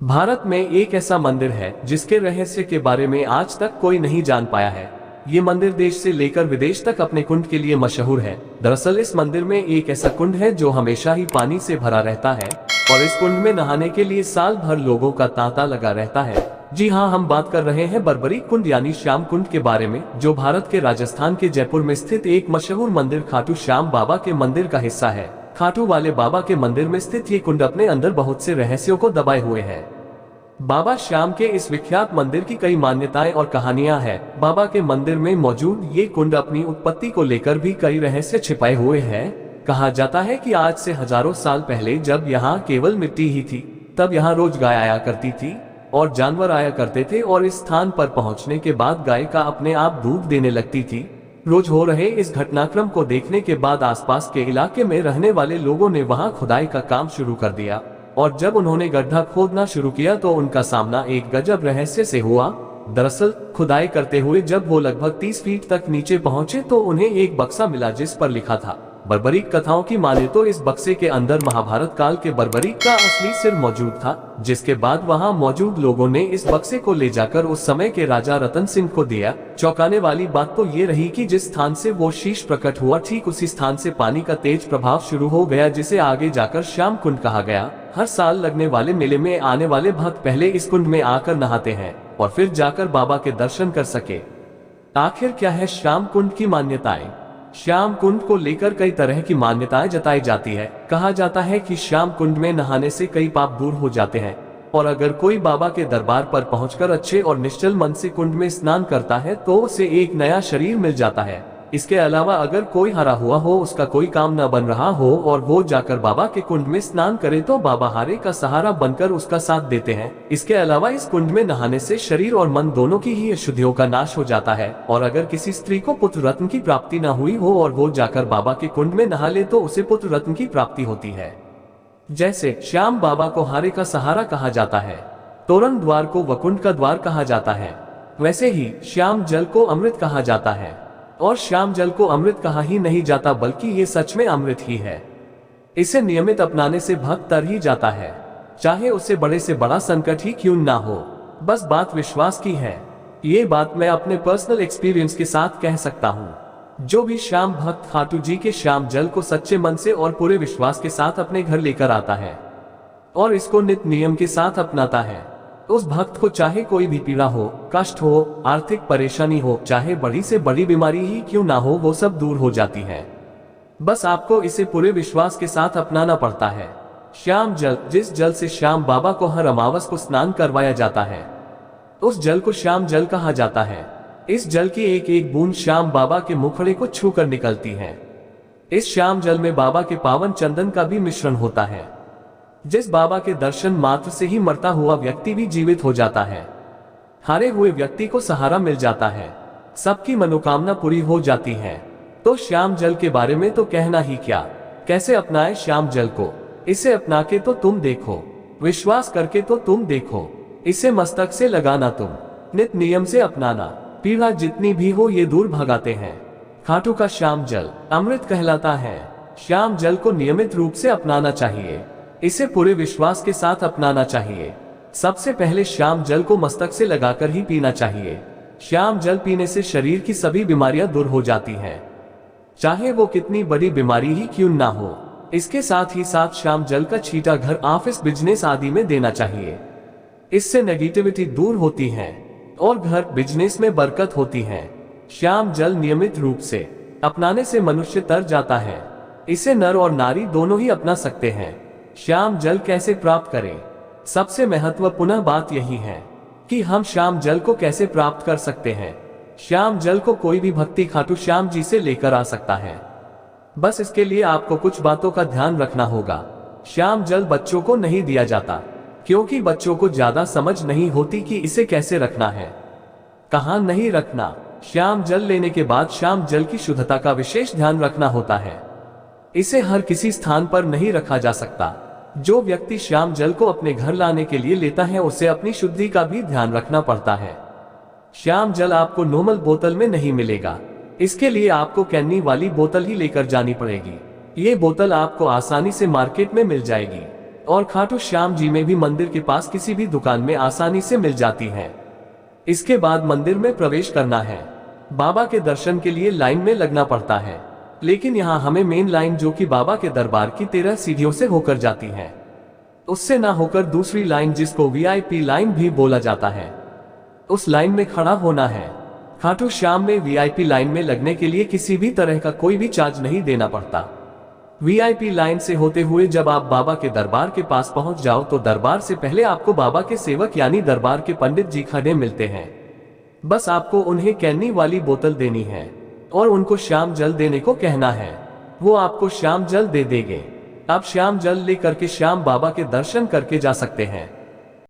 भारत में एक ऐसा मंदिर है जिसके रहस्य के बारे में आज तक कोई नहीं जान पाया है। ये मंदिर देश से लेकर विदेश तक अपने कुंड के लिए मशहूर है। दरअसल इस मंदिर में एक ऐसा कुंड है जो हमेशा ही पानी से भरा रहता है और इस कुंड में नहाने के लिए साल भर लोगों का तांता लगा रहता है। जी हाँ, हम बात कर रहे हैं बर्बरी कुंड यानी श्याम कुंड के बारे में, जो भारत के राजस्थान के जयपुर में स्थित एक मशहूर मंदिर खाटू श्याम बाबा के मंदिर का हिस्सा है। खाटू वाले बाबा के मंदिर में स्थित ये कुंड अपने अंदर बहुत से रहस्यों को दबाए हुए है। बाबा श्याम के इस विख्यात मंदिर की कई मान्यताएं और कहानियां हैं। बाबा के मंदिर में मौजूद ये कुंड अपनी उत्पत्ति को लेकर भी कई रहस्य छिपाए हुए हैं। कहा जाता है कि आज से हजारों साल पहले जब यहाँ केवल मिट्टी ही थी, तब यहाँ रोज गाय आया करती थी और जानवर आया करते थे और इस स्थान पर पहुँचने के बाद गाय का अपने आप दूध देने लगती थी। रोज हो रहे इस घटनाक्रम को देखने के बाद आसपास के इलाके में रहने वाले लोगों ने वहां खुदाई का काम शुरू कर दिया और जब उन्होंने गड्ढा खोदना शुरू किया तो उनका सामना एक गजब रहस्य से हुआ। दरअसल खुदाई करते हुए जब वो लगभग 30 फीट तक नीचे पहुंचे तो उन्हें एक बक्सा मिला जिस पर लिखा था। बर्बरीक कथाओं की माने तो इस बक्से के अंदर महाभारत काल के बर्बरीक का असली सिर मौजूद था, जिसके बाद वहां मौजूद लोगों ने इस बक्से को ले जाकर उस समय के राजा रतन सिंह को दिया। चौंकाने वाली बात तो ये रही कि जिस स्थान से वो शीश प्रकट हुआ, ठीक उसी स्थान से पानी का तेज प्रभाव शुरू हो गया, जिसे आगे जाकर श्याम कुंड कहा गया। हर साल लगने वाले मेले में आने वाले भक्त पहले इस कुंड में आकर नहाते हैं और फिर जाकर बाबा के दर्शन कर सके। आखिर क्या है श्याम कुंड की मान्यताएं? श्याम कुंड को लेकर कई तरह की मान्यताएं जताई जाती है। कहा जाता है कि श्याम कुंड में नहाने से कई पाप दूर हो जाते हैं और अगर कोई बाबा के दरबार पर पहुंचकर अच्छे और निश्चल मन से कुंड में स्नान करता है तो उसे एक नया शरीर मिल जाता है। इसके अलावा अगर कोई हारा हुआ हो, उसका कोई काम न बन रहा हो और वो जाकर बाबा के कुंड में स्नान करे तो बाबा हारे का सहारा बनकर उसका साथ देते हैं। इसके अलावा इस कुंड में नहाने से शरीर और मन दोनों की ही अशुद्धियों का नाश हो जाता है और अगर किसी स्त्री को पुत्र रत्न की प्राप्ति न हुई हो और वो जाकर बाबा के कुंड में नहा ले तो उसे पुत्र रत्न की प्राप्ति होती है। जैसे श्याम बाबा को हारे का सहारा कहा जाता है, तोरण द्वार को वकुंड का द्वार कहा जाता है, वैसे ही श्याम जल को अमृत कहा जाता है। और श्याम जल को अमृत कहा ही नहीं जाता बल्कि ये सच में अमृत ही है। इसे नियमित अपनाने से भक्त तर ही जाता है, चाहे उससे बड़े से बड़ा संकट ही क्यों ना हो। बस बात विश्वास की है। ये बात मैं अपने पर्सनल एक्सपीरियंस के साथ कह सकता हूँ। जो भी श्याम भक्त खाटू जी के श्याम जल को सच्चे मन से और पूरे विश्वास के साथ अपने घर लेकर आता है और इसको नित्य नियम के साथ अपनाता है, उस भक्त को चाहे कोई भी पीड़ा हो, कष्ट हो, आर्थिक परेशानी हो, चाहे बड़ी से बड़ी बीमारी ही क्यों ना हो, वो सब दूर हो जाती है। बस आपको इसे पूरे विश्वास के साथ अपनाना पड़ता है। श्याम जल, जिस जल से श्याम बाबा को हर अमावस को स्नान करवाया जाता है, उस जल को श्याम जल कहा जाता है। इस जल की एक एक बूंद श्याम बाबा के मुखड़े को छू कर निकलती है। इस श्याम जल में बाबा के पावन चंदन का भी मिश्रण होता है, जिस बाबा के दर्शन मात्र से ही मरता हुआ व्यक्ति भी जीवित हो जाता है। हारे हुए व्यक्ति को सहारा मिल जाता है, सबकी मनोकामना पूरी हो जाती है। तो श्याम जल के बारे में तो कहना ही क्या। कैसे अपनाए श्याम जल को? इसे अपना के तो तुम देखो, विश्वास करके तो तुम देखो, इसे मस्तक से लगाना तुम, नित्य नियम से अपनाना, पीड़ा जितनी भी हो ये दूर भगाते हैं। खाटू का श्याम जल अमृत कहलाता है। श्याम जल को नियमित रूप से अपनाना चाहिए, इसे पूरे विश्वास के साथ अपनाना चाहिए। सबसे पहले श्याम जल को मस्तक से लगाकर ही पीना चाहिए। श्याम जल पीने से शरीर की सभी बीमारियां दूर हो जाती हैं, चाहे वो कितनी बड़ी बीमारी ही क्यों ना हो। इसके साथ ही साथ श्याम जल का छींटा घर, ऑफिस, बिजनेस आदि में देना चाहिए। इससे नेगेटिविटी दूर होती है और घर, बिजनेस में बरकत होती है। श्याम जल नियमित रूप से अपनाने से मनुष्य तर जाता है। इसे नर और नारी दोनों ही अपना सकते हैं। श्याम जल कैसे प्राप्त करें? सबसे महत्वपूर्ण बात यही है कि हम श्याम जल को कैसे प्राप्त कर सकते हैं। श्याम जल को कोई भी भक्ति खाटू श्याम जी से लेकर आ सकता है। बस इसके लिए आपको कुछ बातों का ध्यान रखना होगा। श्याम जल बच्चों को नहीं दिया जाता, क्योंकि बच्चों को ज्यादा समझ नहीं होती कि इसे कैसे रखना है, कहाँ नहीं रखना। श्याम जल लेने के बाद श्याम जल की शुद्धता का विशेष ध्यान रखना होता है। इसे हर किसी स्थान पर नहीं रखा जा सकता। जो व्यक्ति श्याम जल को अपने घर लाने के लिए लेता है उसे अपनी शुद्धि का भी ध्यान रखना पड़ता है। श्याम जल आपको नॉर्मल बोतल में नहीं मिलेगा, इसके लिए आपको कैनी वाली बोतल ही लेकर जानी पड़ेगी। ये बोतल आपको आसानी से मार्केट में मिल जाएगी। और खाटू श्याम जी में भी मंदिर के पास किसी भी दुकान में आसानी से मिल जाती हैं। इसके बाद मंदिर में प्रवेश करना है। बाबा के दर्शन के लिए लाइन में लगना पड़ता है, लेकिन यहाँ हमें मेन लाइन जो कि बाबा के दरबार की 13 सीढ़ियों से होकर जाती है, उससे ना होकर दूसरी लाइन जिसको वीआईपी लाइन भी बोला जाता है, उस लाइन में खड़ा होना है। खाटू श्याम में वीआईपी लाइन में लगने के लिए किसी भी तरह का कोई भी चार्ज नहीं देना पड़ता। वीआईपी लाइन से होते हुए जब आप बाबा के दरबार के पास पहुंच जाओ तो दरबार से पहले आपको बाबा के सेवक यानी दरबार के पंडित जी खड़े मिलते हैं। बस आपको उन्हें कैनी वाली बोतल देनी है और उनको श्याम जल देने को कहना है। वो आपको श्याम जल दे देंगे। आप श्याम जल लेकर के श्याम बाबा के दर्शन करके जा सकते हैं।